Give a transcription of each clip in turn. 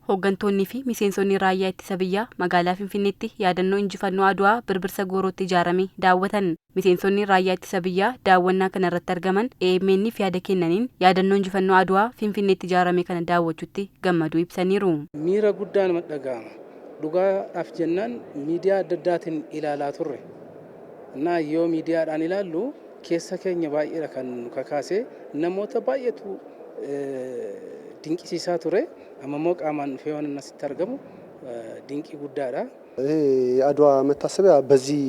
Hooggantoonni fi miseensonni raayyaa ittisa biyyaa magaalaa Finfinneetti yaadannoo injifannoo Adwaa birbirsa goorootti ijaarame daawwatan. Miseensonni raayyaa ittisa biyyaa daawwannaa kana irratti argaman EMN fi yaada kennaniin yaadannoo injifannoo Adwaa Finfinneetti ijaarame kana daawwachuutti gammaduu ibsaniiru. Miira guddaan madhagaama. Dhugaadhaaf jennaan miidiyaa adda addaatiin ilaalaa turre. Yoo miidiyaadhaan ilaallu keessa keenya baay'eedha kan kakaase namoota baay'eetu dinqisiisaa ture. Amma immoo qaamaan fe'oon asitti argamu dinqii guddaadha. አድዋ መታሰቢያ በዚህ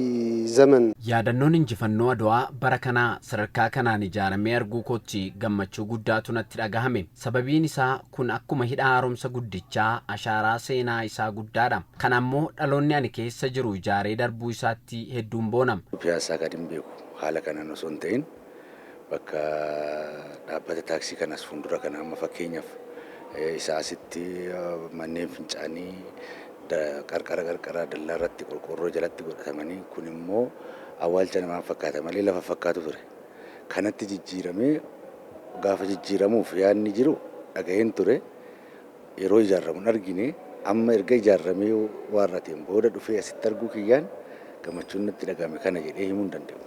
ዘመን ያደኖን እንጅፈኖ አድዋ በረከና ሰረካ ከናን ጃረሜ አርጉ ኮቺ ገመቹ ጉዳቱ ነቲ ዳጋሃሜ ሰበቢን ኢሳ ኩን አኩመ ሂዳ አሮምሰ ጉድቻ አሻራ ሴና ኢሳ ጉዳዳ ከናሞ ዳሎኒ አኒ ኬሰ ጅሩ ጃሬ ደርቡ ኢሳቲ ሄዱን ቦናም ፒያሳ ጋዲም ቤኩ ሐለ ከናን ሶንቴን በቃ ዳበተ ታክሲ ከናስ ፉንዱራ ከና መፈከኛፍ ኢሳ ሲቲ ማኔ ፍንጫኒ qarqara dallarratti qorqorroo jalatti godhatamanii kun immoo awwaalcha namaa fakkaata malee lafa fakkaatu ture. Kanatti jijjiiramee gaafa jijjiiramuuf yaadni jiru dhaga'een ture. Yeroo ijaaramuun argine amma erga ijaaramee waarrateen booda dhufee asitti arguu kiyyaan gammachuun natti dhagahame kana jedhee himuu hin danda'u.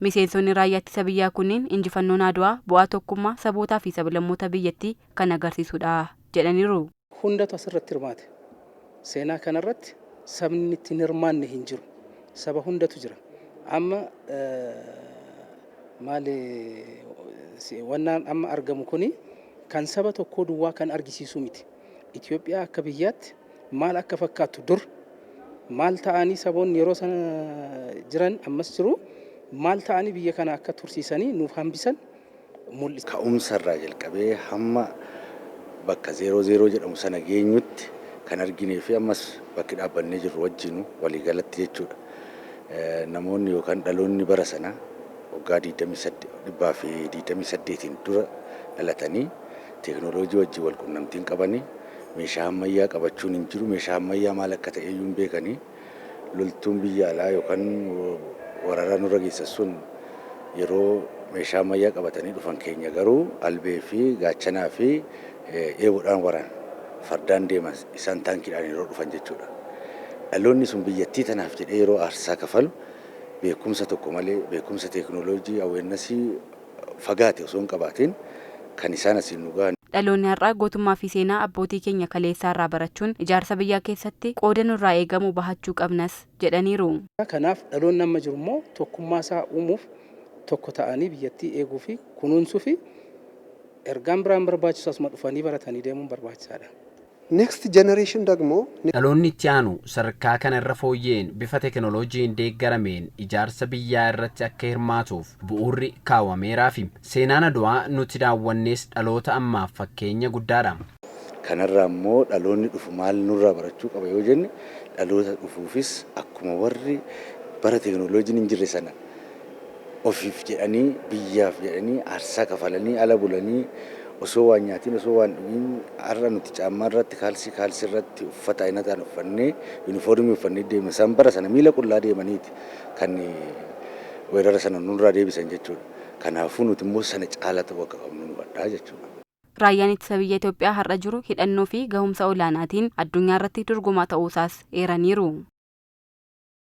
Miseensonni raayyaa ittisa biyyaa kunniin injifannoon Adwaa bu'aa tokkummaa sabootaa fi sablammoota biyyattii kan agarsiisudha jedhaniiru. Hundatu asirratti hirmaate. Seenaa kanarratti sabni itti hirmaanne hin jiru. Saba hundatu jira. Amma wannaan amma argamu kuni kan saba tokkoo duwwaa kan argisiisu miti. Itoophiyaa akka biyyaatti maal akka fakkaattu dur maal ta'anii saboonni yeroo sana jiran ammas jiru maal ta'anii biyya kana akka tursiisanii nuuf hambisan mul'isa. Ka'umsarraa jalqabee hamma bakka 00 jedhamu sana geenyutti kan arginee fi ammas bakki dhaabbannee jirru wajjinu walii galatti jechuudha. Namoonni yookaan dhaloonni bara sana waggaa 28 dura dhalatanii teekinooloojii wajjin wal quunnamtiin qabanii meeshaa ammayyaa qabachuun hin jiru. Meeshaa ammayyaa maal akka ta'e iyyuu hin beekanii loltuun biyya alaa yookaan wararaa nurra geessisuun yeroo meeshaa ammayyaa qabatanii dhufan keenya garuu albee fi gaachanaa fi eeboodhaan waraana. Fardaan deemas isaan taankiidhaan yeroo dhufan jechuudha. Dhaloonni sun biyyattii tanaaf jedhee yeroo aarsaa kafalu beekumsa tokko malee beekumsa teekinooloojii hawwannasii fagaate osoo hin qabaatiin kan isaan asiin nu gahan. Dhaloonni har'aa gootummaa fi seenaa abbootii keenya kaleessaa irraa barachuun ijaarsa biyyaa keessatti qooda nurraa eegamu bahachuu qabnas jedhaniiru. Kanaaf dhaloonni amma jiru immoo tokkummaa isaa uumuuf tokko ta'anii biyyattii eeguu fi kunuunsuu fi ergaan biraan barbaachisu asuma dhufanii baratanii deemuun barbaachisaadha. Next generation ደግሞ dhaloonni itti aanu sadarkaa kana irra fooyyeen bifa teekinooloojiin deeggarameen ijaarsa biyyaa irratti akka hirmaatuuf bu'uurri kaawwameeraa fi seenaan Adwaa nuti daawwannees dhaloota ammaaf fakkeenya guddaadha. Kanarraa immoo dhaloonni dhufu maal nurraa barachuu qaba yoo jenne dhaloota dhufuufis akkuma warri bara teekinooloojiin hin jirre sana ofiif jedhanii biyyaaf jedhanii aarsaa kafalanii ala bulanii osoo waan nyaatiin osoo waan dhugiin har'a nuti caammaa irratti kaalsii irratti uffata ayinataan uffannee yuunifoormii uffannee deemne san bara sana miila qullaa deemaniiti kan weerara sana nurraa deebisan jechuudha. Kanaafuu nuti immoo sana caala ta'uu akka qabnu nu badhaa jechuudha. Raayyaan ittisa biyya Itoophiyaa har'a jiru hidhannoo fi gahumsa olaanaatiin addunyaa irratti dorgomaa ta'uusaas eeraniiru.